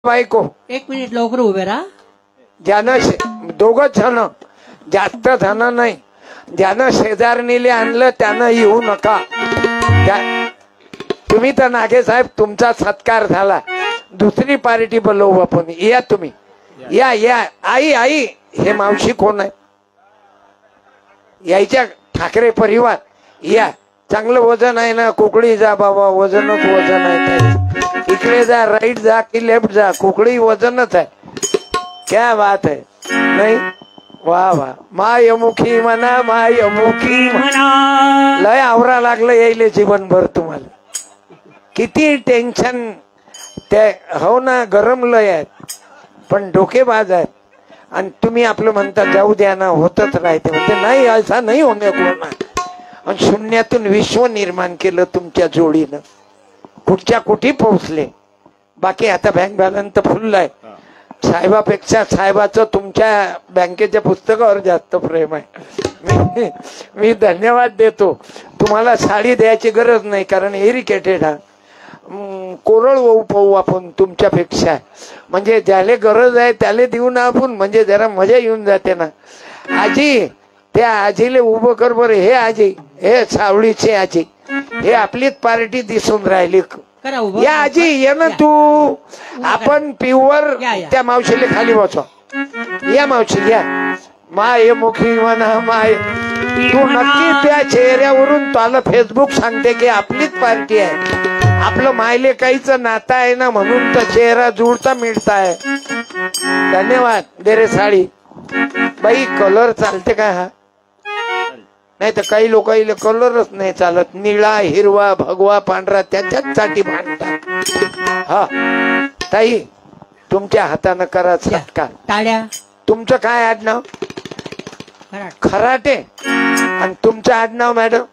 बायको 1 मिनिट लवकर उभे राहा. ज्यानं दोघच जण जास्त जण नाही, ज्यानं शेजारणीले आणलं त्यानं येऊ नका. तुम्ही तर नागे साहेब तुमचा सत्कार झाला, दुसरी पार्टी बोलवू आपण. या तुम्ही या या. आई आई हे मावशी कोण आहे? यायच्या ठाकरे परिवार या. चांगलं वजन आहे ना, कुकडी जा बाबा, वजनच वजन आहे. इकडे जा, राईट जा की लेफ्ट जा, कुकडी वजनच आहे. क्या बात है. नाही वा वा. मायमुखी म्हणा, मायमुखी म्हणा. लय आवरा लागलं यायले जीवनभर तुम्हाला. किती टेन्शन ते हो ना, गरम लय आहेत पण डोकेबाज आहेत. आणि तुम्ही आपलं म्हणता जाऊ द्या ना, होतच राहते. म्हणते नाही, असा नाही होणे कोणा. आणि शून्यातून विश्व निर्माण केलं तुमच्या जोडीनं. कुठच्या कुठे पोहोचले. बाकी आता बँक बॅलन्स तर फुल आहे. साहेबापेक्षा साहेबाचं तुमच्या बँकेच्या पुस्तकावर जास्त प्रेम आहे. मी धन्यवाद देतो. तुम्हाला साडी द्यायची गरज नाही, कारण इरिकेटेड हा. कोरळ होऊ पाहू आपण तुमच्यापेक्षा. म्हणजे ज्याला गरज आहे त्याला देऊ ना आपण, म्हणजे जरा मजा येऊन जाते ना. आजी, त्या आजीले उभं कर बरं. हे आजी, हे सावळीचे आजी, हे आपलीच पार्टी दिसून राहिली. या आजी ये ना तू. आपण प्युअर त्या मावशीला खाली बसवा. या मावशी या. माय मुखी म्हणा माय. तू नक्की त्या चेहऱ्यावरून तुला फेसबुक सांगते की आपलीच पार्टी आहे. आपलं मायले काहीच नातं आहे ना, म्हणून तर चेहरा जुळता मिळताय. धन्यवाद. दे रे साडी. बाई कलर चालते का हा? नाही तर काही लोक कलरच नाही चालत. निळा, हिरवा, भगवा, पांढरा त्याच्याच साठी भांडतात. हा ताई, तुमच्या हातानं करा सत्कार. टाळ्या. तुमचं काय आडनाव? खराटे. आणि तुमचं आडनाव मॅडम?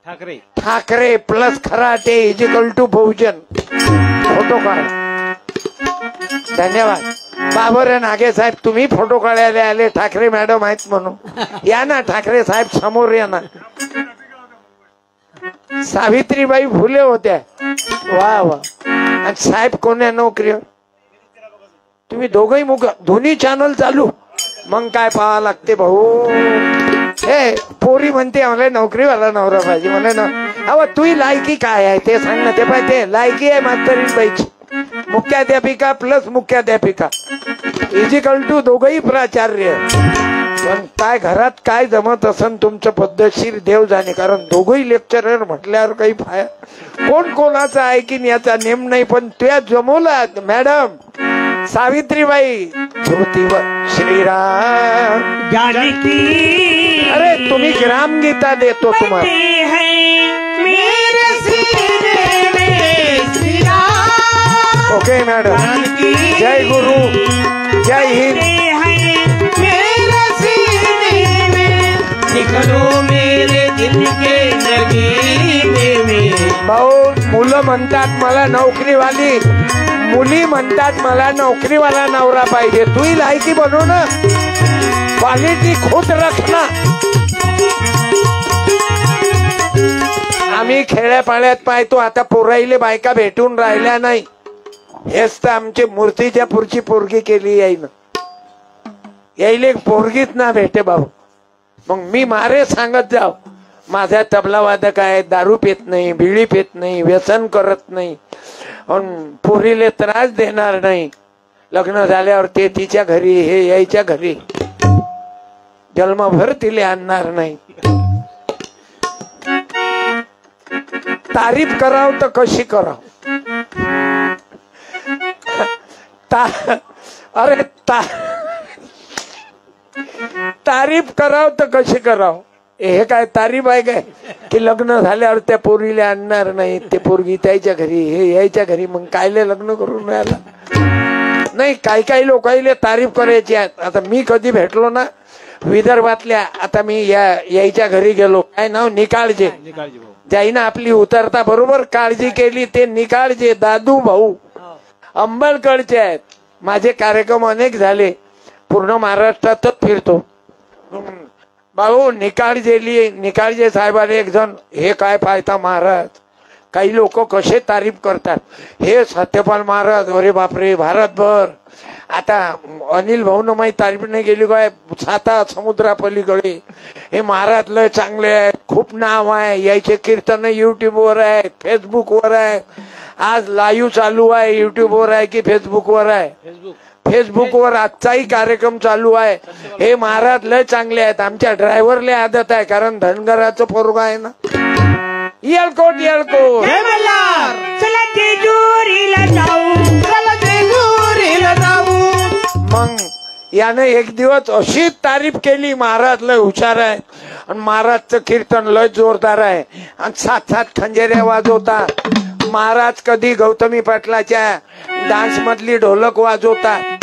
ठाकरे. ठाकरे प्लस खराटे इजिकल टू बहुजन. फोटो काढ. धन्यवाद. बाबर नागे साहेब, तुम्ही फोटो काढायला आले. ठाकरे मॅडम आहेत म्हणून या ना. ठाकरे साहेब समोर या ना. सावित्रीबाई फुले होत्या. वा वा. आणि साहेब कोण्या नोकरीवर? तुम्ही दोघही मुख दोन्ही चॅनल चालू. मग काय पाहावं लागते भाऊ. हे पोरी म्हणते मला नोकरीवाला नवरा पाहिजे. मला ना अव तुही लायकी काय आहे ते सांग ना. ते पाहिजे लायकी आहे मास्तरीन बाईची. मुख्याध्यापिका प्लस मुख्याध्यापिका इजिकल टू दोघही प्राचार्य. पण काय घरात काय जमत असन तुमचं पद्धतशीर देव जाणे. कारण दोघही लेक्चरर म्हटल्यावर काही कोण कोणाचा आहे की याचा नेम नाही. पण तुया जमवला मॅडम. सावित्रीबाई ज्योतिवर श्रीराम जानकी. अरे तुम्ही ग्रामगीता देतो तुम्हाला. Okay madam. जय गुरु, जय हिंद. भाऊ, मुलं म्हणतात मला नोकरीवाली, मुली म्हणतात मला नोकरीवाला नवरा पाहिजे. तूही लायकी बनव ना. क्वालिटी खुद रखना. आम्ही खेड्यापाड्यात पाहतो आता पोराईले बायका भेटून राहिल्या नाही. हेच तर आमची मूर्तीच्या पुरची पोरगी केली यायनं. यायले पोरगीच ना भेटे भाऊ. मग मी मारे सांगत जाव. माझा तबला वादक आहे, दारू पेत नाही, बिडी पेत नाही, व्यसन करत नाही, पोरीले त्रास देणार नाही. लग्न झाल्यावर ते तिच्या घरी, हे यायच्या घरी, जन्मभर तिले आणणार नाही. तारीफ कराव तर कशी कराव. अरे तारीफ कराव तर कशी कराव. हे काय तारीफ आहे काय की लग्न झाल्यावर त्या पोरीला आणणार नाही, ते पोरगी त्याच्या घरी, हे यायच्या घरी. मग कायले लग्न करून राहिला. नाही, काही काही लोकांना तारीफ करायची. आता मी कधी भेटलो ना विदर्भातल्या, आता मी यायच्या घरी गेलो. काय नाव? निकाळजे. ज्याईनं आपली उतरता बरोबर काळजी केली ते निकाळजे दादू भाऊ अंबळकडचे आहेत. माझे कार्यक्रम अनेक झाले, पूर्ण महाराष्ट्रातच फिरतो. भाऊ निकाळजे साहेबाले एक जण, हे काय पाहता महाराज काही लोक कसे तारीफ करतात, हे सत्यपाल महाराज अरे बापरे भारतभर. आता अनिल भाऊन माही तारीफ नाही गेली काय, 7 समुद्रापलीकडे हे महाराज लय चांगले आहेत, खूप नाव आहे, यायचे कीर्तन युट्यूबवर आहे, फेसबुकवर आहे. आज लाईव्ह चालू आहे, युट्यूबवर आहे की फेसबुकवर आहे? फेसबुकवर आजचाही कार्यक्रम चालू आहे. हे महाराज लय चांगले आहेत. आमच्या ड्रायव्हरला आदत आहे, कारण धनगराचं पोरगा आहे ना. येळकोट येळकोट चला जेजुरीला जाऊ, चला जेजुरीला जाऊ. मग याने एक दिवस अशी तारीफ केली, महाराज लय हुशार आहे आणि महाराजचं कीर्तन लय जोरदार आहे आणि 7 खंजेऱ्या वाजवतात. महाराज कधी गौतमी पाटलाच्या डान्स मधली ढोलक वाजवतात.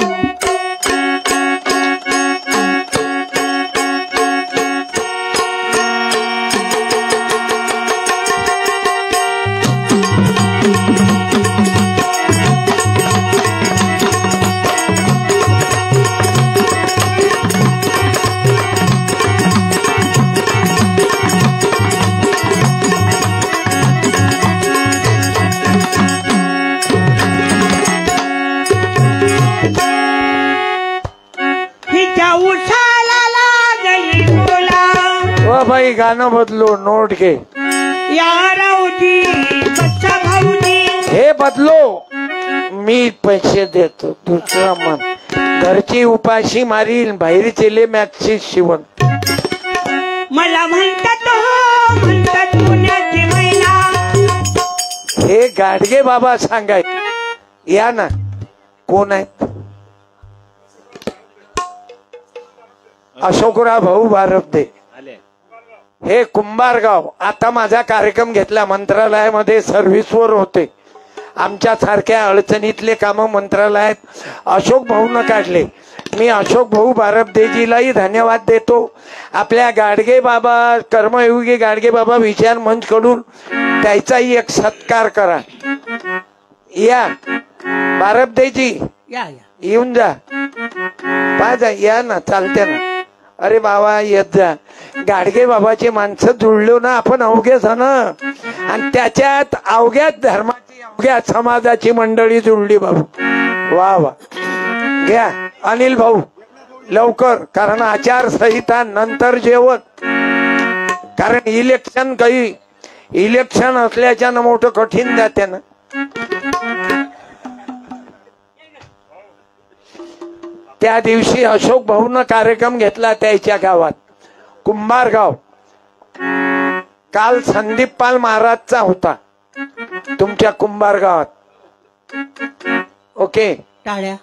भाई गाणं बदलो, नोट घे. यारावजी बच्चा भाऊजी हे बदलो, मी पैसे देतो. दुसरा मन घरची उपाशी मारील, बाहेरचे ले मॅक्सी शिवण. मला म्हणतात पुण्याची महिला. हे गाडगे बाबा सांगाय. या ना, कोण आहेत? अशोकराव भाऊ बारबदे, हे कुंभारगाव. आता माझा कार्यक्रम घेतला, मंत्रालयामध्ये सर्व्हिसवर होते. आमच्या सारख्या अडचणीतले काम मंत्रालयात अशोक भाऊन काढले. मी अशोक भाऊ बारबदेजीलाही धन्यवाद देतो. आपल्या गाडगे बाबा, कर्मयोगी गाडगे बाबा विचार मंच कडून त्याचाही एक सत्कार करा. या बारबदेजी, येऊन जा, पाहा, या ना, चालते ना. अरे बाबा येत जा. गाडगे बाबाचे माणसं जुळलो ना आपण, अवघे जण, आणि त्याच्यात अवघ्यात धर्माची, अवघ्या समाजाची मंडळी जुळली बाबू. वा वा. घ्या अनिल भाऊ लवकर, कारण आचारसंहिता नंतर जेवण, कारण इलेक्शन, काही इलेक्शन असल्याच्यानं मोठं कठीण जाते ना. त्या दिवशी अशोक भाऊन कार्यक्रम घेतला त्याच्या गावात, कुंभारगाव. काल संदीप पाल महाराजचा होता तुमच्या कुंभारगावात. ओके, टाळ्या.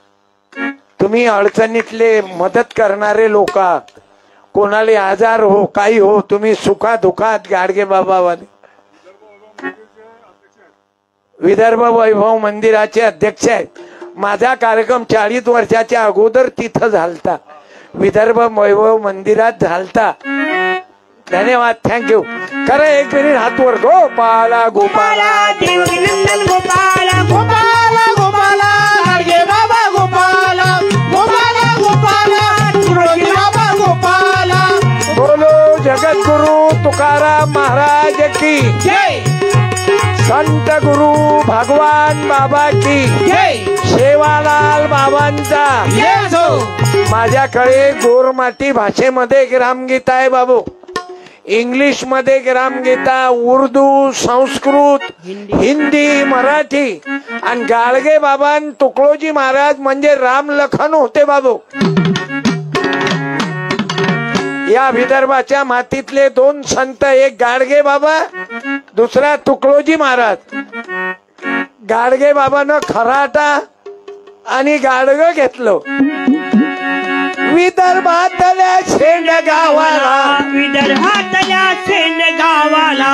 तुम्ही अडचणीतले मदत करणारे लोक, कोणाले आजार हो काही हो, तुम्ही सुखा दुखात गाडगे बाबावाले. विदर्भ वैभव मंदिराचे अध्यक्ष आहेत. माझा कार्यक्रम 40 वर्षाच्या अगोदर तिथं झालता, विदर्भ वैभव मंदिरात झालता. धन्यवाद, थँक्यू. करा एक मिनिट हात वर. गोपाला गोपाला देवकीनंदन गोपाला गोपाला गोपाला गाडगे बाबा गोपाला गोपाला गोपाला तुळशी बाबा गोपाला. बोलो जगद्गुरु तुकाराम महाराज की जय. संत गुरु भगवान बाबा की जय. सेवालाल बाबांचा. येस हो. माझ्याकडे गोरमाटी भाषेमध्ये ग्रामगीता आहे बाबू, इंग्लिश मध्ये ग्रामगीता, उर्दू, संस्कृत, हिंदी, मराठी. आणि गाडगे बाबा तुकडोजी महाराज म्हणजे राम लखन होते बाबू. या विदर्भाच्या मातीतले 2 संत, एक गाडगे बाबा, दुसरा तुकडोजी महाराज. गाडगे बाबानं खराटा आणि गाडग घेतलं. विदर्भातल्या शेंडगावाला, विदर्भातल्या शेंडगावाला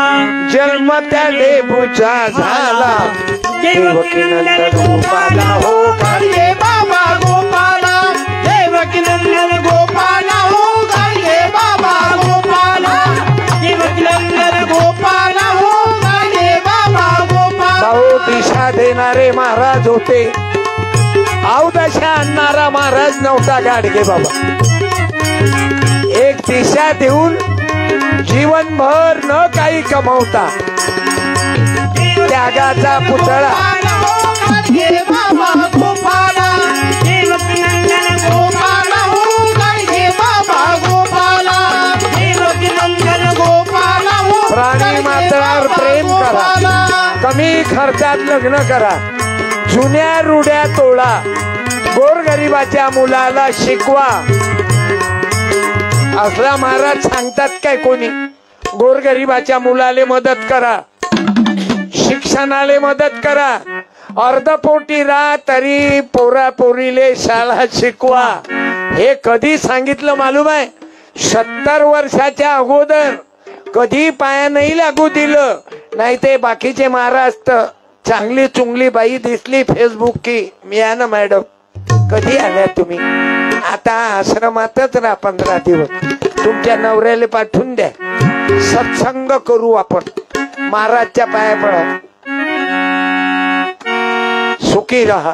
जन्म त्या डेबूचा झाला. देवकीनंदन गोपाला हो गाडगे बाबा गोपाला. देवकीनंदन गोपाला हो गाडगे बाबा गोपाला. देवकीनंदन गोपाला हो गाडगे बाबा गोपाला. भाऊ दिशा देणारे महाराज होते, अवदशा आणणारा महाराज नव्हता गाडगे बाबा. एक दिशा देऊन जीवनभर न काही कमवता त्यागाचा पुतळा गाडगे बाबा गोपाला देवकी नंदन गोपाला हो गाडगे बाबा गोपाला देवकी नंदन गोपाला हो प्राणी मात्रावर प्रेम करा, कमी खर्चात लग्न करा, जुन्या रुड्या तोडा, गोरगरिबाच्या मुलाला शिकवा. असला महाराज सांगतात काय कोणी? गोरगरिबाच्या मुलाले मदत करा, शिक्षणाले मदत करा, अर्धपोटी राहा तरी पोरा पोरीले शाळा शिकवा. हे कधी सांगितलं मालूम आहे? 70 वर्षाच्या अगोदर. कधी पाया नाही लागू दिलं. नाही ते बाकीचे महाराज तर चांगली चुंगली बाई दिसली फेसबुक की मी ना मॅडम कधी आल्या तुम्ही? आता आश्रमातच राहा 15 दिवस, तुमच्या नवऱ्याला पाठवून द्या, सत्संग करू आपण, महाराजच्या पाया पडा, सुखी राहा.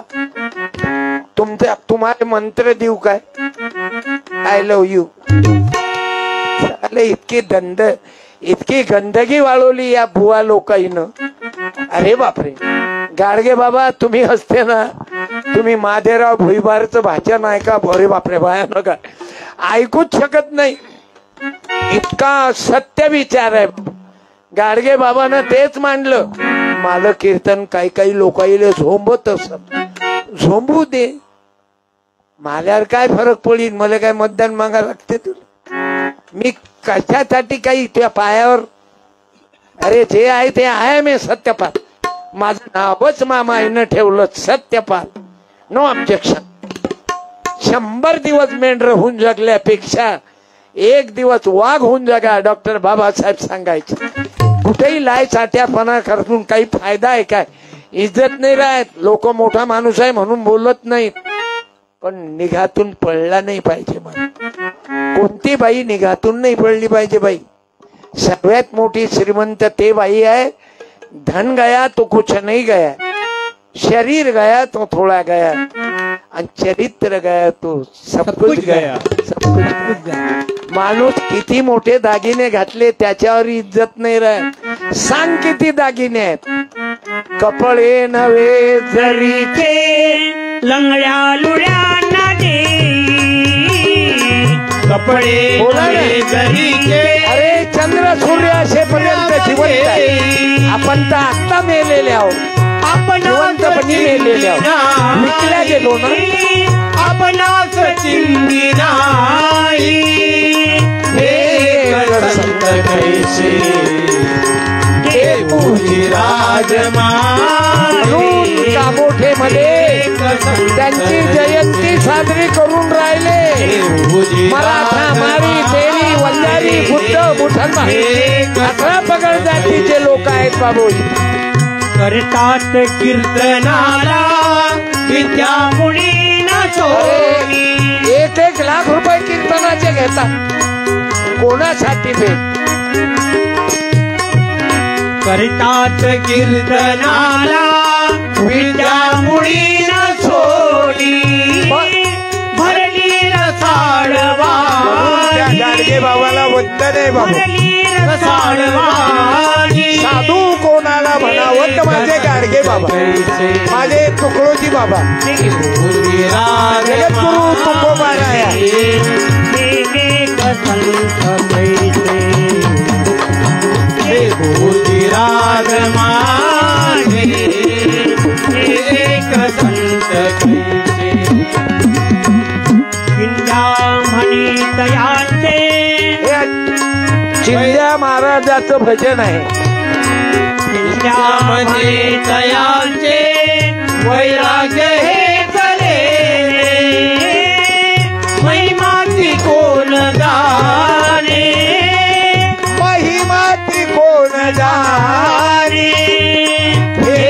तुम्हाला मंत्र देऊ काय? I love you. इतकी गंदगी वाळवली या भुवा लोकांनं. अरे बापरे, गाडगे बाबा तुम्ही असते ना, तुम्ही महादेवराव भुईबारचं भाषण ऐका. अरे बापरे, भयानक आहे, ऐकूच शकत नाही. इतका सत्य विचार आहे. गाडगे बाबानं तेच मांडलं. मला कीर्तन काही लोक झोंबत असत, झोंबू दे, माझ्यावर काय फरक पडेल? मला काय मतदान मागायला लागते तुला? मी कशासाठी काही तुझ्या पायावर? अरे जे आहे ते आहे. मी सत्यपाल, माझं नावच मामाईनं ठेवलं सत्यपाल, नो ऑब्जेक्शन. 100 दिवस मेंढर होऊन जगल्यापेक्षा 1 दिवस वाघ होऊन जगा, डॉक्टर बाबासाहेब सांगायचे. कुठेही लाय साठ्यापणा करून काही फायदा आहे काय? इज्जत नाही राहत. लोक मोठा माणूस आहे म्हणून बोलत नाहीत, पण निघातून पडला नाही पाहिजे. मला कोणती बाई निघातून नाही पडली पाहिजे. बाई सर्वात मोठी श्रीमंत ते बाई आहे. धन गया तो कुछ नहीं गया, शरीर गया तो थोड़ा गया, आणि चरित्र गया तो सब कुछ गया. सब कुछ गया. माणूस किती मोठे दागिने घातले त्याच्यावर इज्जत नाही राहत. सांग किती दागिने आहेत? कपडे नव्हे जरीचे लंगड्या लुड्यांना दे, कपडे नव्हे जरीचे. अरे चंद्र सूर्य असेपर्यंत जिवंत आहे. आपण तर आत्ता मेलेले आहोत, आपण जिवंतपणी मेलेले आहोत. विकल्या गेलो ना, आपणास चिंती नाही. हे संत कैसे हे पूजी कामोठे मध्ये त्यांची जयंती साजरी करून राहिले. मराठा, माळी, तेली, वंजारी, बुद्ध, मुसलमान 11 पगड जातीचे लोक आहेत बाबू. करतात कीर्तनाला विद्या मुनी न सोनी. 1 लाख रुपये कीर्तनाचे घेतात. कोणासाठी भेट? करतात कीर्तनाला विद्या मुनी न सोनी. भरली रसाळवा त्या गाडगे बाबाला वंदन आहे बाबू. साधू कोणाला म्हणावं तर माझे गाडगे बाबा, माझे तुकडोजी बाबा, जगद्गुरु तुकोबाराया. राग माझे एक संत म्हणी तयांचे. चिंध्या महाराजाचं भजन आहे. म्हणी तयांचे वैराग्य हे चले. महिमाती कोण जाणे, महिमाती कोण जाणे. हे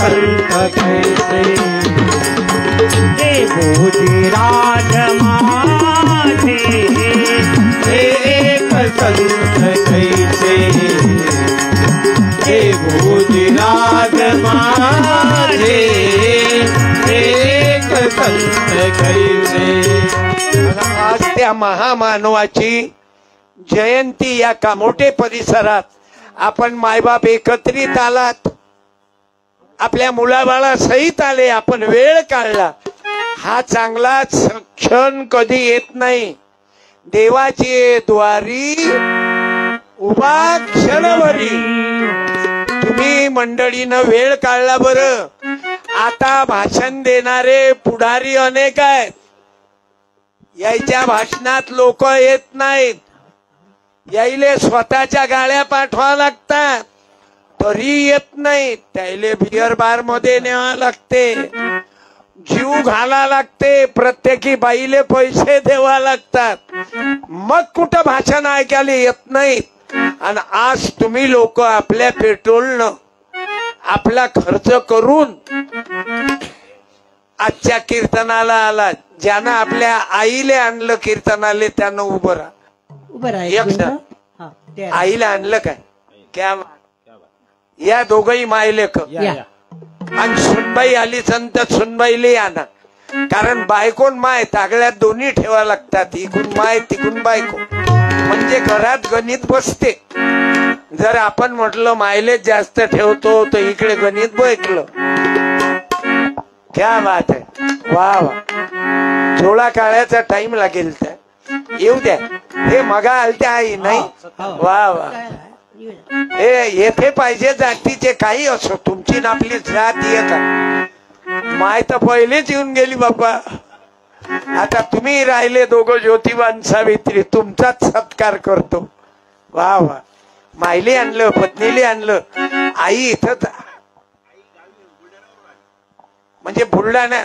संत कैसे हे भोजीराज माझे. हे एक संत कैसे हे भोजीराज माझे. हे एक संत कैसे. आज त्या महामानवाची जयंती या कामोठे परिसरात आपण मायबाप एकत्रित आलात. आपल्या मुलाबाळा सहित आले, आपण वेळ काढला, हा चांगला क्षण कधी येत नाही. देवाची द्वारी उभा क्षणभरी. तुम्ही मंडळीनं वेळ काढला बरं. आता भाषण देणारे पुढारी अनेक आहेत, यायच्या भाषणात लोक येत नाहीत, यायले स्वतःच्या गाड्या पाठवा लागतात तरी येत नाहीत. त्याले बिअर बार मध्ये न्यावं लागते, जीव घाला लागते, प्रत्येकी बाईले पैसे द्यावा लागतात, मग कुठं भाषण ऐकायला येत नाहीत. आणि आज तुम्ही लोक आपल्या पेट्रोलनं आपला खर्च करून आजच्या कीर्तनाला आलात. ज्यानं आपल्या आईले आणलं कीर्तनाले त्यानं उभं राहा. आईला आणलं काय? क्या या दोघही मायलेख. आणि सुनबाई आली संत सुनबाईले आणा, कारण बायकोन माय तागड्यात दोन्ही ठेवा लागतात, इकून माय तिकून बायको, म्हणजे घरात गणित बसते. जर आपण म्हटलं मायलेच जास्त ठेवतो तर इकडे गणित बसलं. क्या बात आहे, वा वा. थोडा काळाचा टाइम लागेल तर येऊ द्या. हे मगा आलत्या आई नाही, वा वा. हे येथे पाहिजे जातीचे काही असो, तुमची आपली जात येत. माय तर पहिलेच येऊन गेली बाबा. आता तुम्ही राहिले दोघं ज्योतिबान सावित्री, तुमचाच सत्कार करतो. वा वा. मायले आणलं, पत्नीले आणलं, आई इथंच. म्हणजे बुलढाणा,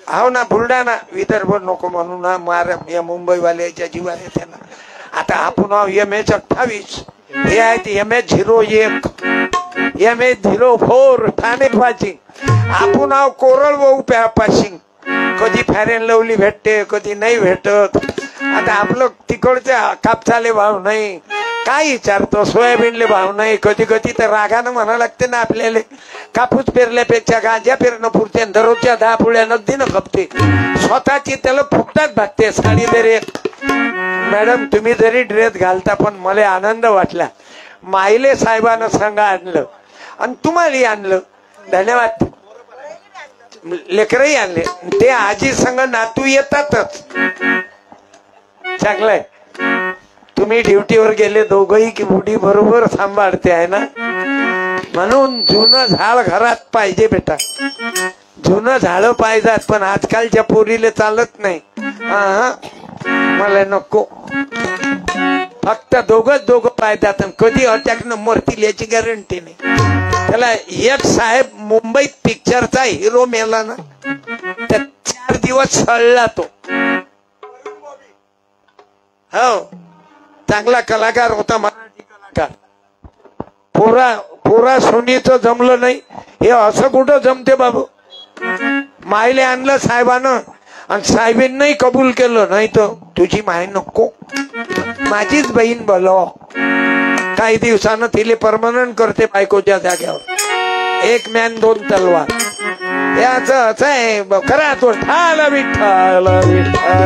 हो ना बुलढाणा, विदर्भ नको म्हणून ना, मार या मुंबईवाल्याच्या जीवाला त्यांना. आता आपण MS-28, हे आहेत MS-01, MS-04 ठाणे पासिंग. आपण कोरळ भाऊ पासिंग. कधी फॅरेन लवली भेटते, कधी नाही भेटत. आता आपलं तिकडच्या कापसाले भाव नाही, काय विचारतो, सोयाबीनले भाव नाही. कधी कधी तर रागानं म्हणा लागते ना आपल्याला, कापूस पेरल्यापेक्षा गांजा पेरणं पुरते, दररोजच्या 10 पुळ्या नगदीनं खपते. स्वतःची त्याला फुकटात भागते. साडी जरी मॅडम तुम्ही जरी ड्रेस घालता, पण मला आनंद वाटला. मायले साहेबानं सांगा आणलं आणि तुम्हालाही आणलं, धन्यवाद. लेकरही आणले, ते आजी संग नातू येतातच, चांगलंय. तुम्ही ड्युटीवर गेले दोघही की बुडी बरोबर सांभाळते आहे ना. म्हणून जुनं झाड घरात पाहिजे बेटा, जुनं झाडं पाहिजात. पण आजकालच्या पोरीले चालत नाही. मला नको, फक्त दोघं पाहिजात. कधी अटॅक मरतील याची गॅरंटी नाही. त्याला एक साहेब मुंबईत पिक्चरचा हिरो मेला ना, त्या 4 दिवस सळला तो. हो, चांगला कलाकार होता, मराठी कलाकार. पोरा सोनीचं जमलं नाही, हे असं कुठं जमते बाबू. मायले आणलं साहेबानं आणि साहेबांनाही कबूल केलं. नाही तर तुझी माय नको, माझीच बहीण बोलव. काही दिवसानं तिले परमनंट करते बायकोच्या जाग्यावर. 1 मॅन 2 तलवार. याच असं आहे खरा तो. ठाल विठ्ठल विठ्ठल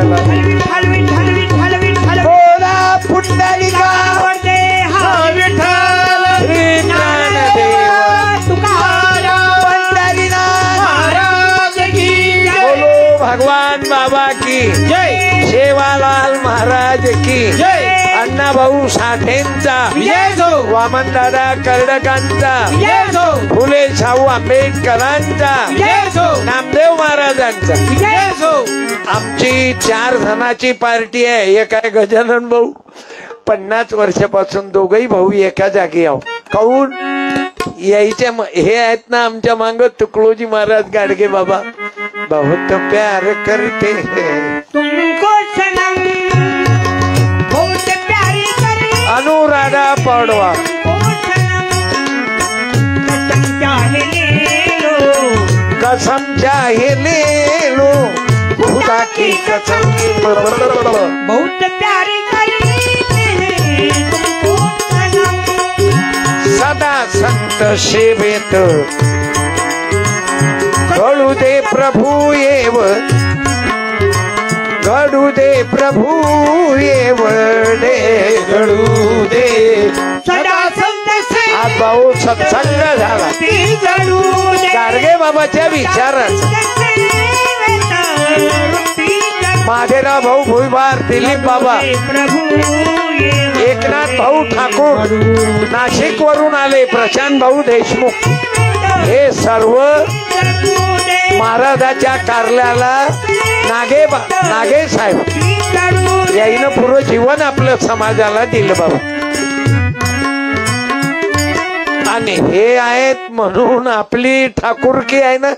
बोला पुंडलिका विठ्ठल श्री ज्ञानदेव तुकाराम पंढरीनाथ महाराज की जय. बोलो भगवान बाबा की जय. सेवालाल महाराज की जय. अण्णाभाऊ साठेंचा विजय हो. वामनदादा कर्डकांचा विजय हो. फुले शाहू आंबेडकरांचा विजय हो. नामदेव महाराजांचा विजय हो. आमची 4 जणांची पार्टी आहे. एक आहे गजानन भाऊ, 50 वर्षापासून दोघही भाऊ एका जागी आहो. काऊन यायच्या हे आहेत ना आमच्या मांग तुकडोजी महाराज गाडगे बाबा. बहुत प्यार करते तुमको सनम, बहुत प्यारी करे अनुराधा पडवा. कसम चाहे ले लो खुदा की कसम, बहुत प्यारी करे तुमको सनम. सदा संत सेवेत घडू दे प्रभू येव, घडू दे प्रभू येव दे, घडू दे सदा संत सेवेत आज भाऊ सत्संग झाला गाडगे बाबाच्या विचाराचा. माधेराव भाऊ भुईबार, दिलीप बाबा, एकनाथ भाऊ ठाकूर नाशिक वरून आले, प्रशांत भाऊ देशमुख, हे सर्व महाराजाच्या कारल्याला नागे साहेब याईनं पूर्ण जीवन आपलं समाजाला दिलं बाबा. आणि हे आहेत म्हणून आपली ठाकूरकी आहे ना.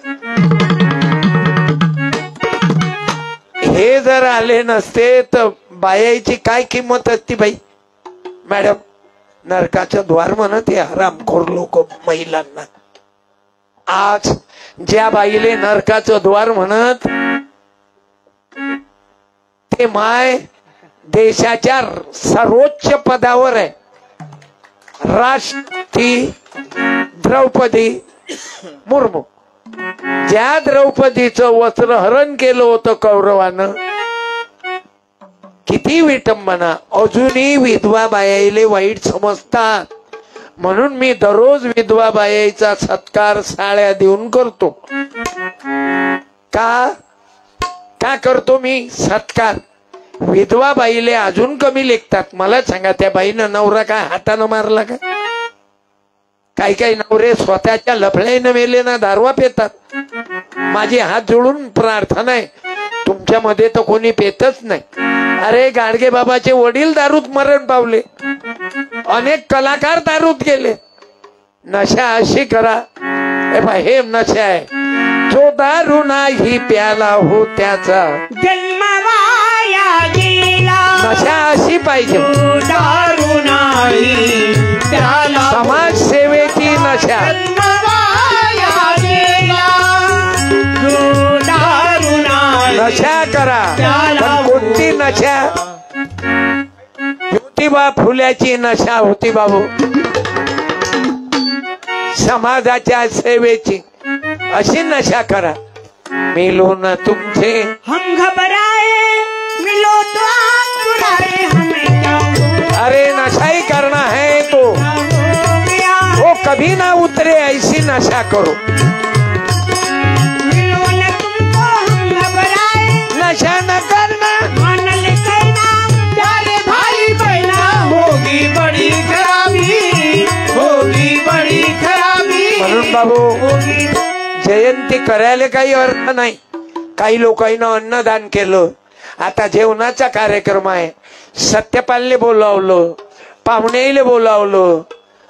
हे जर आले नसते तर बायाची काय किंमत असती बाई. मॅडम, नरकाचं द्वार म्हणत हे हरामखोर लोक महिलांना. आज ज्या बाईले नरकाचं द्वार म्हणत ते माय देशाच्या सर्वोच्च पदावर आहे. राष्ट्रपती द्रौपदी मुर्मू. ज्या द्रौपदीचं वस्त्रहरण केलं होतं कौरवानं, किती विटंबना. अजूनही विधवा बायाईले वाईट समजतात. म्हणून मी दररोज विधवा बायाईचा सत्कार साड्या देऊन करतो. का करतो मी सत्कार? विधवा बाईले अजून कमी लेखतात. मला सांगा, त्या बाईनं नवरा काय हातानं मारला का? काही काही नवरे स्वतःच्या लफड्यानं मेले ना, दारवा पेतात. माझी हात जोडून प्रार्थना आहे, तुमच्यामध्ये तर कोणी पेतच नाही. अरे गाडगे बाबाचे वडील दारूत मरण पावले, अनेक कलाकार दारूत गेले. नशा अशी करा, हे नशा आहे. जो दारू नाही प्याला हो त्याचा नशा अशी पाहिजे. दारू नाही त्याला समाजसेवेची नशा. नशा करा, पण कोणती नशा? ज्योतिबा फुल्याची नशा होती बाबू, समाजाच्या सेवेची. अशी नशा करा. मिलो न तुमसे हम घबराए, मिलो तो आप बुलाए, हमें क्या हो? अरे नशा ही करना है तो वो कभी ना उतरे, ऐसी नशा करो. मिलो न तुमको हम घबराए, नशा न करना, मन लिखना प्यारे भाई बहना, होगी बड़ी खराबी, होगी बड़ी खराबी. म्हणून बाबू जयंती करायला काही अर्थ नाही. काही लोकांना अन्नदान केलं. आता जेवणाचा कार्यक्रम आहे, सत्यपालले बोलावलं, पाहुणेले बोलावलं,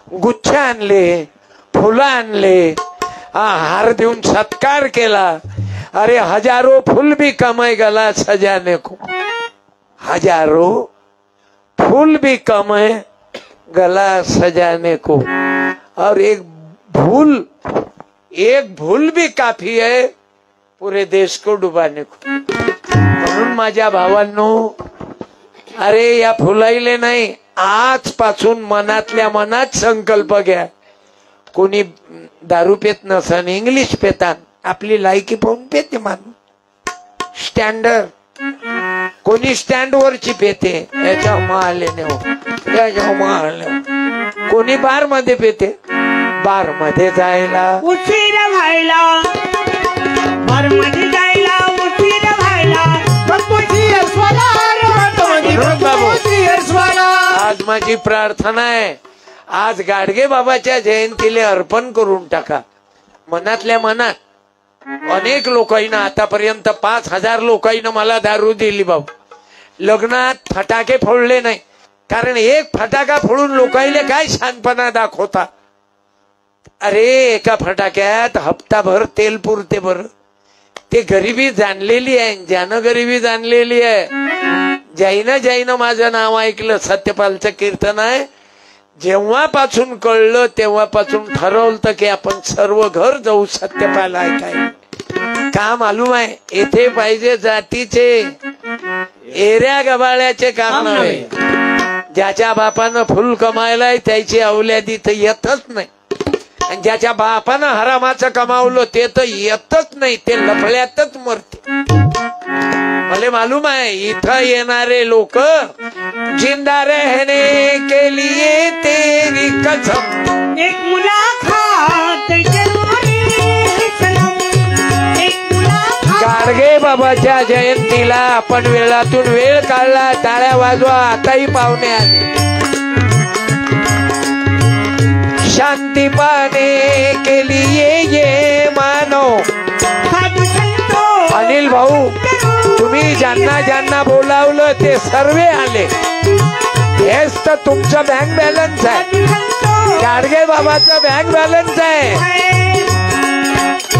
गुच्छ आणले, फुलं आणले, हार देऊन सत्कार केला. अरे हजारों फूल भी कमाई गला सजाने को, हजारों फूल भी कम है गला सजाने को, और एक भूल भी काफी है पुरे देश को डुबाने को. म्हणून माझ्या भावांनो, अरे या फुलाईले नाही, आजपासून मनातल्या मनात संकल्प घ्या. कोणी दारू पेत नसन, इंग्लिश पेतात, आपली लायकी पाहून पेते माणूस. स्टँडर्ड कोणी स्टँड वरची पेते, याच्या माले याच्या माले. कोणी बार मध्ये पेते, बार मध्ये जायला उशीर व्हायला, बार मध्ये जायला उशीर व्हायला. आज माझी प्रार्थना आहे, आज गाडगे बाबाच्या जयंतीला अर्पण करून टाका. मनातल्या मनात. अनेक लोकांना आतापर्यंत 5,000 लोकांना मला दारू दिली बाबू. लग्नात फटाके फोडले नाही, कारण एक फटाका फोडून लोकांना काय शानपणा दाखवता. अरे एका फटाक्यात हप्ताभर तेल पुरते बरं. ते गरिबी जाणलेली आहे. ज्यानं गरिबी जाणलेली आहे, ज्याईनं माझं नाव ऐकलं, सत्यपालचं कीर्तन आहे, जेव्हापासून कळलं तेव्हापासून ठरवलं की आपण सर्व घर जाऊ सत्यपाल ऐकाय. का मालूम आहे, येथे पाहिजे जातीचे, एऱ्या गबाळ्याचे काम नव्हे. ज्याच्या बापानं फुल कमायलाय त्याची अवल्यादी तर येतच नाही, आणि ज्याच्या बापानं हरामाचं कमावलं ते तर येतच नाही, ते लफड्यातच मरते. मला मालूम आहे, इथं येणारे लोक जिंदा रहने के लिए तेरी कसम, एक मुलाकात जरूरी है सनम, एक मुलाकात। गाडगे बाबाच्या जयंतीला आपण वेळातून वेळ काढला, टाळ्या वाजवा, आताही पाहुणे आले। शांति पाने के लिए ये मानो, साधू संतो अनिल भाऊ तुम्ही ज्यांना ज्यांना बोलावलं ते सर्व आले। हेच तर तुमचा बँक बॅलन्स आहे, साधू संतो गाडगे बाबाचा बँक बॅलन्स आहे।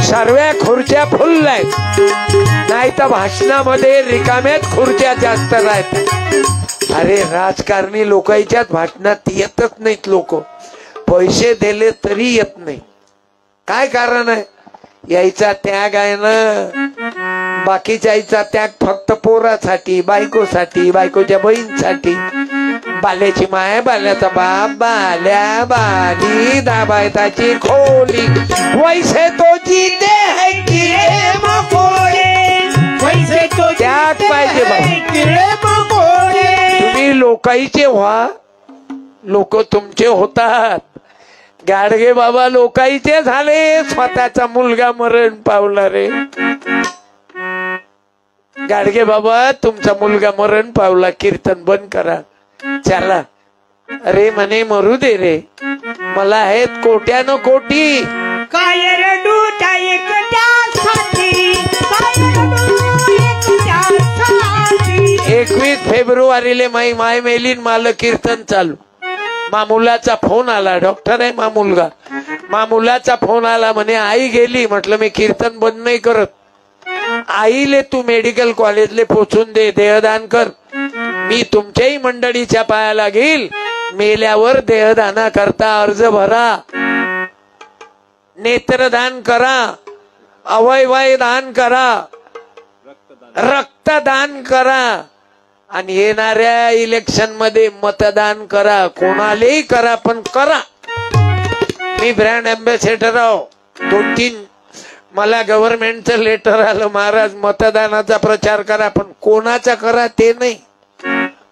सर्व खुर्च्या फुल आहेत, नाही तर भाषणामध्ये रिकाम्यात खुर्च्या जास्त राहतात। अरे राजकारणी लोकांच्याच भाषणात येतच नाहीत, लोक पैसे दिले तरी येत नाही। काय कारण आहे? यायचा त्याग आहे ना, बाकीच्या त्याग फक्त पोरासाठी, बायकोसाठी, बायकोच्या बहीणसाठी। बाल्याची माय, बाल्याचा बाप, बाल्या बाली दाबायताची खोली, वैसे तो जीते है कीड़े मकोड़े, वैसे तो त्याग पाहिजे बाबा। कीड़े मकोड़े। तुम्ही लोकांचे व्हा, लोक तुमचे होतात। गाडगे बाबा लोकांचे झाले, स्वतःचा मुलगा मरण पावला रे। गाडगे बाबा तुमचा मुलगा मरण पावला, कीर्तन बंद करा, चला। अरे म्हणे मरू दे रे, मला आहेत कोट्यानो कोटी, काय रडू त्या एकट्यासाठी, काय रडू एकट्यासाठी। 21 फेब्रुवारीले माय मेलीन माल कीर्तन चालू। मामुलाचा फोन आला, डॉक्टर आहे मामुलगा, मामुलाचा फोन आला, म्हणे आई गेली। म्हटलं मी कीर्तन बंद नाही करत, आईले तू मेडिकल कॉलेजले पोचून दे, देहदान कर, मी तुमच्याही मंडळीच्या पायाला घेईल, मेल्यावर देहदाना करता अर्ज भरा, नेत्रदान करा, अवयव दान करा, रक्तदान करा, आणि येणाऱ्या इलेक्शन मध्ये मतदान करा, कोणालाही करा पण करा। मी ब्रँड अँबॅसेडर आहो, 2-3 मला गव्हर्नमेंटचं लेटर आलं, महाराज मतदानाचा प्रचार करा, पण कोणाचा करा ते नाही।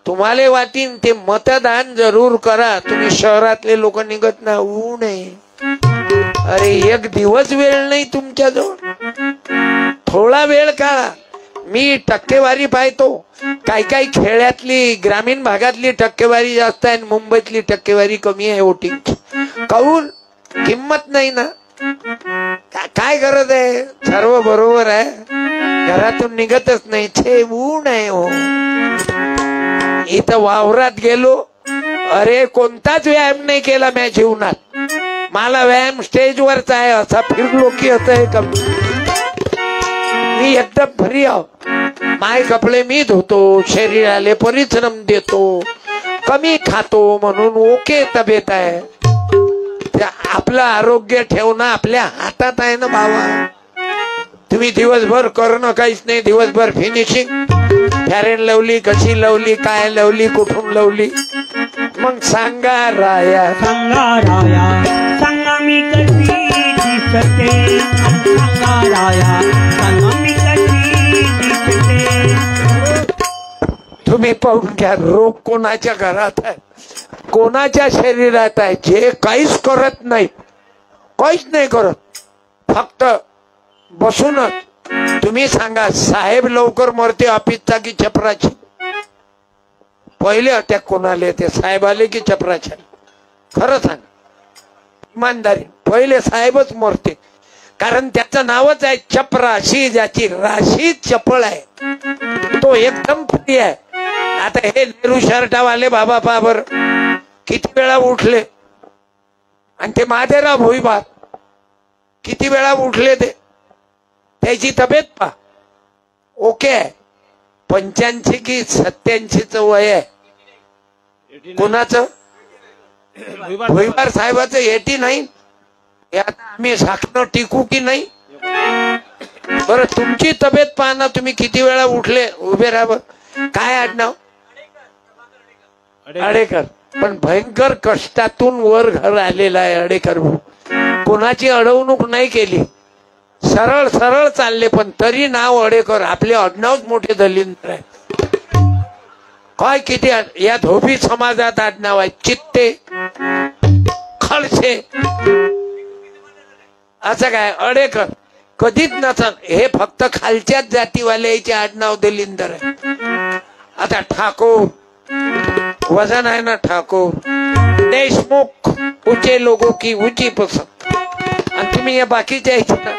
तुम्हाला वाटीन ते मतदान जरूर करा। तुम्ही शहरातले लोक निघत ना, ऊन आहे, अरे एक दिवस वेळ नाही तुमच्याजवळ, थोडा वेळ काढा। मी टक्केवारी पाहतो, काही खेड्यातली ग्रामीण भागातली टक्केवारी जास्त आहे, मुंबईतली टक्केवारी कमी आहे वोटिंगची। काऊन? किंमत नाही ना, काय गरज आहे? सर्व बरोबर आहे, घरातून निघतच नाही, छे ऊन आहे हो। इथं वावरात गेलो, अरे कोणताच व्यायाम नाही केला मी जीवनात, मला व्यायाम स्टेजवरचा आहे, असा फिरलो की होतंय कमी। मी एकदम फ्री आहो, माय कपडे मी धुतो, शरीराला परिश्रम देतो, कमी खातो, म्हणून ओके तब्येत आहे। आपलं आरोग्य ठेवणं आपल्या हातात आहे ना बाबा। तुम्ही दिवसभर करणं काहीच नाही, दिवसभर फिनिशिंग, फॅरेन लवली, कशी लवली, काय लवली, कुठून लवली, मग सांगा राया, सांगा राया, सांगा मी कशी दिसते, सांगा राया, सांगा मी कशी दिसते। तुम्ही पाहून घ्या, रोग कोणाच्या घरात आहे, कोणाच्या शरीरात आहे, जे काहीच करत नाही, काहीच नाही करत, फक्त बसूनच। तुम्ही सांगा, साहेब लवकर मरते ऑफिसचा की छपराची? पहिले अटॅक कोणाला येते, साहेब आले की छपराच्या? खरं सांग, इमानदारी, पहिले साहेबच मरते, कारण त्याचं नावच आहे चपराशी, ज्याची राशी चपळ आहे, तो एकदम फ्री आहे। आता हे नेहरू शर्टावाले बाबा पाबर किती वेळा उठले, आणि ते महादेवराव भोईबार किती वेळा उठले, ते त्याची तब्येत पा ओके आहे, 85 की 87 वय आहे। कोणाचं? भोईबार साहेबाचं 89। आता आम्ही साखर टिकू की नाही? बरं तुमची तब्येत पाहना, तुम्ही किती वेळा उठले, उभे राहा। काय आडनाव? अडेकर। पण भयंकर कष्टातून वर घर आलेला आहे अडेकर भाऊ, कोणाची अडवणूक नाही केली, सरळ सरळ चालले, पण तरी नाव अडेकर, आपले आडनावच मोठे दलिंद्र आहे। काय किती या धोबी समाजात आडनाव आहे. चित्ते, खडसे, असं काय अडेकर कधीच नसन. हे फक्त खालच्याच जातीवाल्याचे आडनाव दलिंदर आहे. आता ठाकूर वजन आहे ना, ठाकूर, देशमुख, ऊंचे लोगों की ऊंची पसंत. आणि तुम्ही या बाकीच्या ना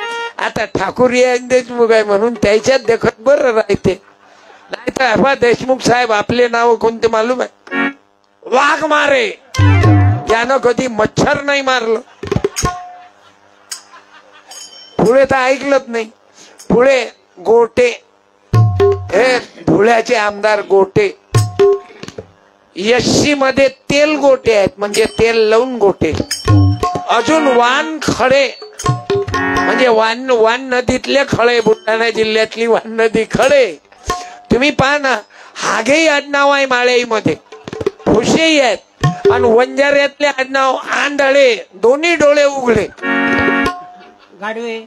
आता ठाकूर या देशमुख आहे म्हणून त्याच्यात देखत बरं राहते. नाही तर अफा देशमुख साहेब आपले नाव कोणते मालूम आहे? वाघ मारे, त्यानं कधी मच्छर नाही मारलं. पुढे तर ऐकलंच नाही. पुढे गोटे, हे धुळ्याचे आमदार गोटे. यशी मध्ये तेल गोटे आहेत, म्हणजे तेल लावून गोटे. अजून वान खडे, म्हणजे वान नदीतले खळे, बुलढाणा जिल्ह्यातली वान नदी खडे. तुम्ही पहा ना, हागेही आडनाव आहे माळेमध्ये, फुशेही आहेत. आणि वंजाऱ्यातले आडनाव आंधळे, दोन्ही डोळे उघडे. गाडवे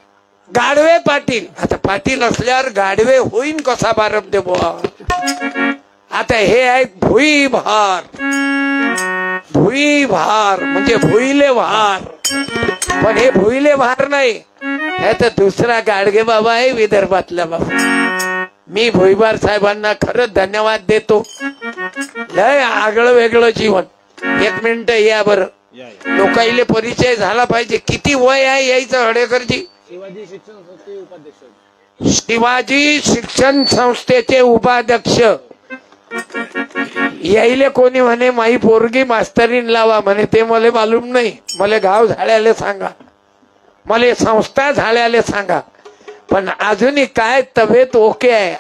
गाडवे पाटील. आता पाटील असल्यावर गाडवे होईन कसा बारब दे बुवा. आता हे आहेत भुई भार. भुई भार म्हणजे भुईले भार, पण हे भुईले भार नाही, हे तर दुसरा गाडगे बाबा आहे विदर्भातला बाबा. मी भुईभार साहेबांना खरंच धन्यवाद देतो. लय आगळं वेगळं जीवन. एक मिनिट या बरं, लोकाईले परिचय झाला पाहिजे. किती वय आहे यायचं हडेकरजी? शिवाजी शिक्षण संस्थेचे उपाध्यक्ष. यायले कोणी म्हणे माई पोरगी मास्तरीन लावा म्हणे, ते मला मालूम नाही. मला गाव झाल्याले सांगा, मला संस्था झाल्याले सांगा. पण अजूनही काय तब्येत ओके आहे.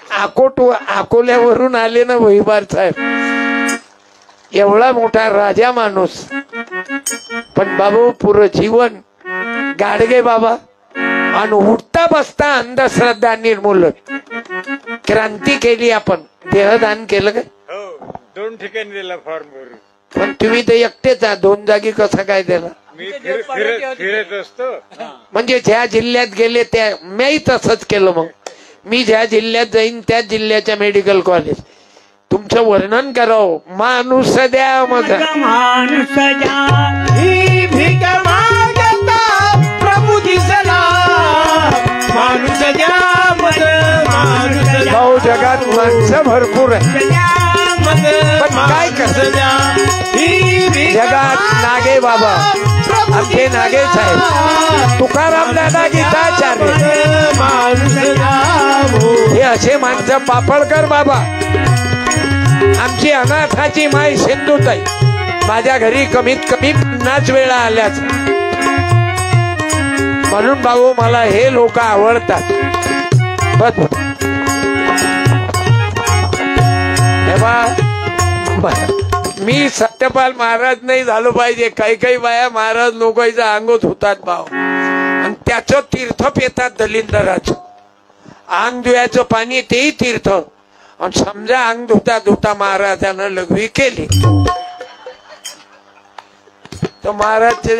अकोल्यावरून आले ना भुईभार साहेब, एवढा मोठा राजा माणूस. पण बाबू पुरं जीवन गाडगे बाबा. आणि उठता बसता अंधश्रद्धा निर्मूलन, क्रांती केली. आपण देहदान केलं का? 2 ठिकाणी दिला फॉर्म भरून. पण तुम्ही तर एकटेच आहात, 2 जागी कसं काय दिला? मी फिरत असतो. म्हणजे ज्या जिल्ह्यात गेले त्या मी तसंच केलं. मग मी ज्या जिल्ह्यात जाईन त्या जिल्ह्याच्या मेडिकल कॉलेज. तुमचं वर्णन करावं. माणूस द्या माझा, माणूस द्या, ही भीक मागता प्रभू दिसला. माणूस द्या मग, माणूस द्या. भाऊ जगात माणसं भरपूर आहे, पण काय करत जगात नागे बाबा, आमचे नागे साहेब, तुकाराम दादा, गीताचार्य, हे असे माणसं. पापळकर बाबा, आमची अनाथाची माय सिंधुताई, माझ्या घरी कमीत कमी 50 वेळा आल्याच. म्हणून भाऊ मला हे लोक आवडतात. मी सत्यपाल महाराज नाही झालो पाहिजे. काही काही बाया महाराज लोकांच्या अंगोत होतात भाव, आणि त्याचं तीर्थ पेतात दलिंदराचं. अंग धुयाचं पाणी तेही तीर्थ. आणि समजा अंग धुता धुता महाराजांना लघवी केली तर महाराजचे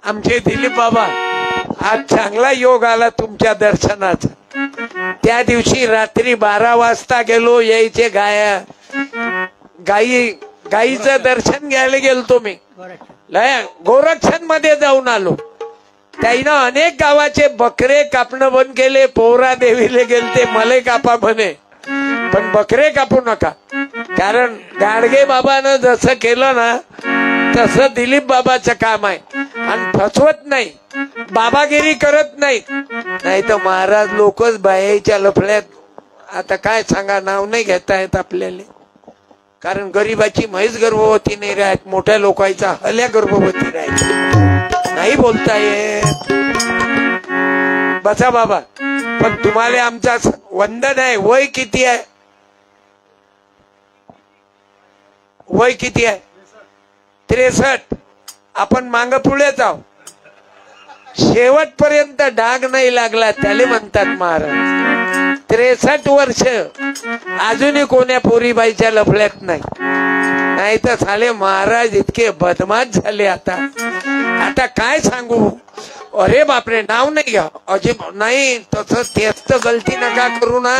आमचे दिलीप बाबा, आज चांगला योग आला तुमच्या दर्शनाचा. त्या दिवशी रात्री 12 वाजता गेलो. यायचे गाईचं दर्शन घ्यायला गेलतो मी. गोरक्षण मध्ये जाऊन आलो. त्याईनं अनेक गावाचे बकरे कापणं बंद केले. पोहरा देवीले गेलते, मले कापा म्हणे, पण बकरे कापू नका. कारण गाडगे बाबानं जसं केलं ना तसं दिलीप बाबाचं काम आहे. आणि फसवत नाही, बाबागिरी करत नाही. नाही तर महाराज लोकच बायाच्या लफड्यात. आता काय सांगा, नाव नाही घेता येत आपल्याला. कारण गरीबाची म्हैस गर्भवती नाही राहत, मोठ्या लोकांचा हल्या गर्भवती राहत नाही बोलता येत. बसा बाबा. पण तुम्हाला आमचा वंदन आहे. वय किती आहे? वय किती आहे? 63. आपण मांग पुढे जाऊ. शेवटपर्यंत डाग नाही लागला त्याला म्हणतात महाराज. 63 वर्ष अजूनही कोण्या पोरीबाईच्या लफड्यात नाही. नाही तर साले महाराज इतके बदमाश झाले. आता काय सांगू. अरे बापरे, नाव नाही घ्या अजिब नाही, तसं तेच तर गलती नका करू ना.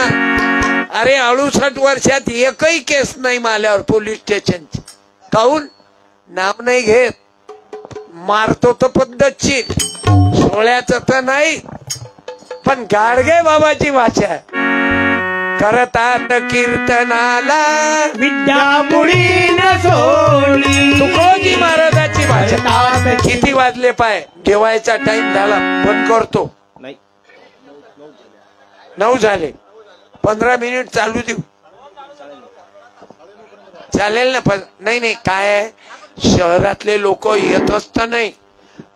अरे 68 वर्षात एकही केस नाही माल्यावर पोलीस स्टेशनची. काहून? नाव नाही घेत. मारतो तर पद्धतशीर, सोळ्याचं तर नाही. पण गाडगे बाबाची भाषा करतात कीर्तनाला विद्या मुळी न सोडली. तुकोजी महाराजाची भाषा. किती वाजले पाय? जेवायचा टाइम झाला, बंद करतो. 9 झाले. 15 मिनिट चालू देऊ, चालेल ना? नाही काय आहे, शहरातले लोक येत असत नाही,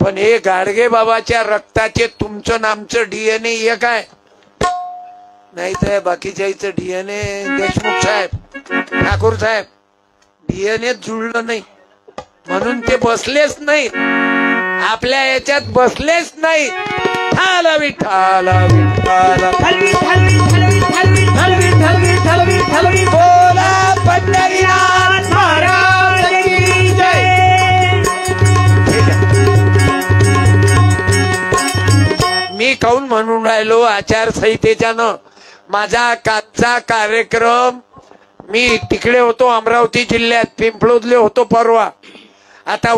पण हे गाडगे बाबाच्या रक्ताचे तुमचं नामचं डीएनए एक आहे. नाही तर बाकीच्या डीएनए देशमुख साहेब, ठाकूर साहेब डीएनए जुळलं नाही, म्हणून ते बसलेच नाही आपल्या याच्यात, बसलेच नाही. ठाला विठाला विठाला बोला पंढरीनाथ महाराज की जय. ठीक आहे. मी काहून म्हणून राहिलो आचारसंहितेच्यानं. माझा कालचा कार्यक्रम, मी तिकडे होतो अमरावती जिल्ह्यात, पिंपळोदले होतो परवा. आता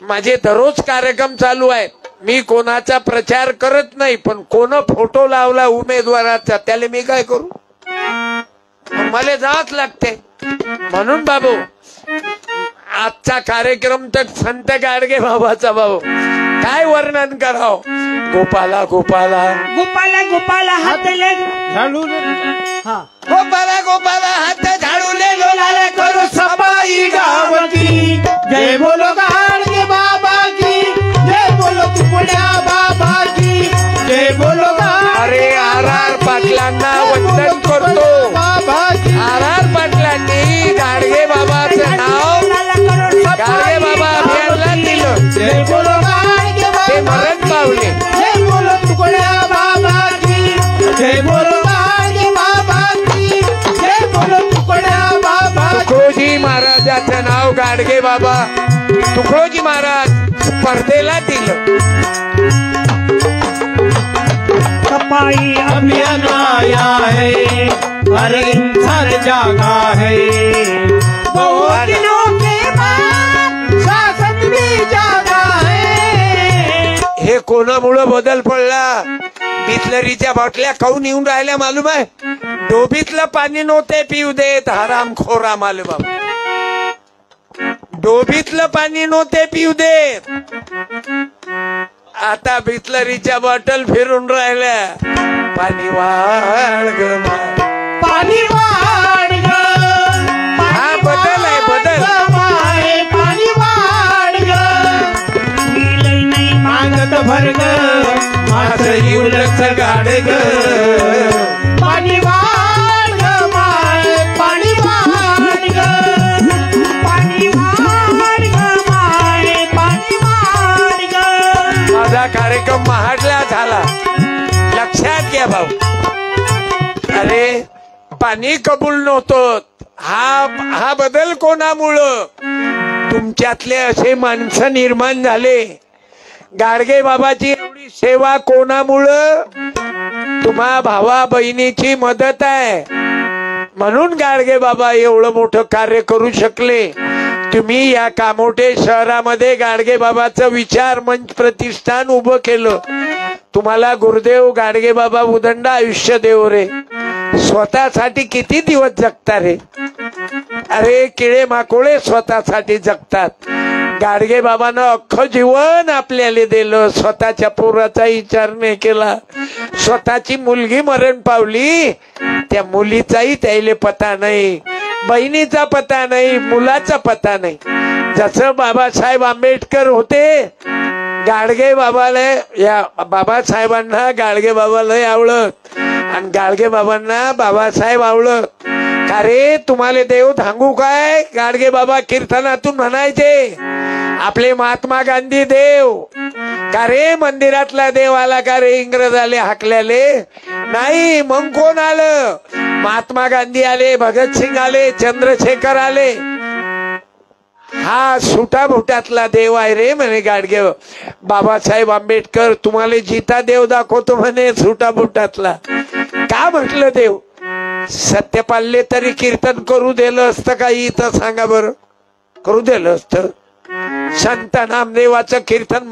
माझे दररोज कार्यक्रम चालू आहेत. मी कोणाचा प्रचार करत नाही, पण कोण फोटो लावला उमेदवाराचा त्याला मी काय करू? मला जावंच लागते. म्हणून बाबू आजचा कार्यक्रम तर संत गाडगे बाबाचा. बाबू काय वर्णन करावं? गोपाला गोपाला गोपाला गोपाला हातले झाडू हा गोपाला गोपाला हात झाडूले लोलाला करू सफाई गाव की जय बोलो गाडगे बाबा की जय बोलो तुकड्या बाबा की जय बोलो. अरे आर पाटलांना वंदन करतो. बाबा की आर पाटलांनी गाडगे बाबाचं नाव गाडगे बाबा अभियानला दिलं. जय बोलो गाडगे ते मरण पावले. जय बोलो तुकड्या बाबा की जय बोलो गाडगे बाबा की जय बोलो तुकड्या बाबा. तुकडोजी महाराजाचं नाव गाडगे बाबा तुकडोजी महाराज स्पर्धेला दिलं. सफाई अभियान आया है, हर इंसान जागा है. बहुत दिनों के बाद शासन भी जागा है. हे कोणामुळं बदल पडला? बिस्लरीच्या बाटल्या काहून येऊन राहिल्या मालूम आहे? डोबीतलं पाणी नव्हते पिऊ देत हरामखोरा मालूम आहे. डोबीतलं पाणी नव्हते पिऊ देत. आता बिस्लरीच्या बॉटल फिरून राहिल्या. पाणी वाढ ग पाणी वाढ ग, हा बदल आहे, बदल. पाणी वाढ ग, मिलई नाही मागत भर ग, मात्र उलट गाड ग. पाणी वाढ ग माय, पाणी वाढ ग, पाणी वाढ ग माय, पाणी वाढ ग. माझा कार्यक्रम महाडला झाला, लक्षात घ्या भाऊ. अरे पाणी कबूल नव्हतं. हा बदल कोणामुळं? तुमच्यातले असे माणसं निर्माण झाले. गाडगे बाबाची एवढी सेवा कोणामुळं? तुम्हा भावा बहिणीची मदत आहे, म्हणून गाडगे बाबा एवढं मोठं कार्य करू शकले. तुम्ही या कामोठे शहरामध्ये गाडगे बाबाचं विचार मंच प्रतिष्ठान उभं केलं. तुम्हाला गुरुदेव गाडगे बाबा उदंड आयुष्य देव रे. स्वतःसाठी किती दिवस जगता रे? अरे किडे माकोळे स्वतःसाठी जगतात. गाडगे बाबानं अख्खं जीवन आपल्याला दिलं. स्वतःच्या पोराचा विचार नाही केला. स्वतःची मुलगी मरण पावली, त्या मुलीचाही त्याला पता नाही, बहिणीचा पता नाही, मुलाचा पता नाही. जसं बाबासाहेब आंबेडकर होते, गाडगे बाबाला या बाबासाहेबांना गाडगे बाबाला आवडत आणि गाडगे बाबांना बाबासाहेब आवडत. का रे तुम्हाला देव सांगू काय? गाडगे बाबा कीर्तनातून म्हणायचे आपले महात्मा गांधी देव. का रे मंदिरातला देव आला का रे इंग्रजाले हाकल्याले? नाही. मग कोण आलं? महात्मा गांधी आले, भगतसिंग आले, चंद्रशेखर आले. हा सुटाभुटातला देव आहे रे म्हणे गाडगे बाबासाहेब आंबेडकर. तुम्हाला जिता देव दाखवतो म्हणे सुटाभुटातला. का म्हटलं देव? सत्य पाळले तरी कीर्तन करू दिलं असतं का इथं सांगा बरं? करू दिलं असतं? संत नामदेवाचं कीर्तन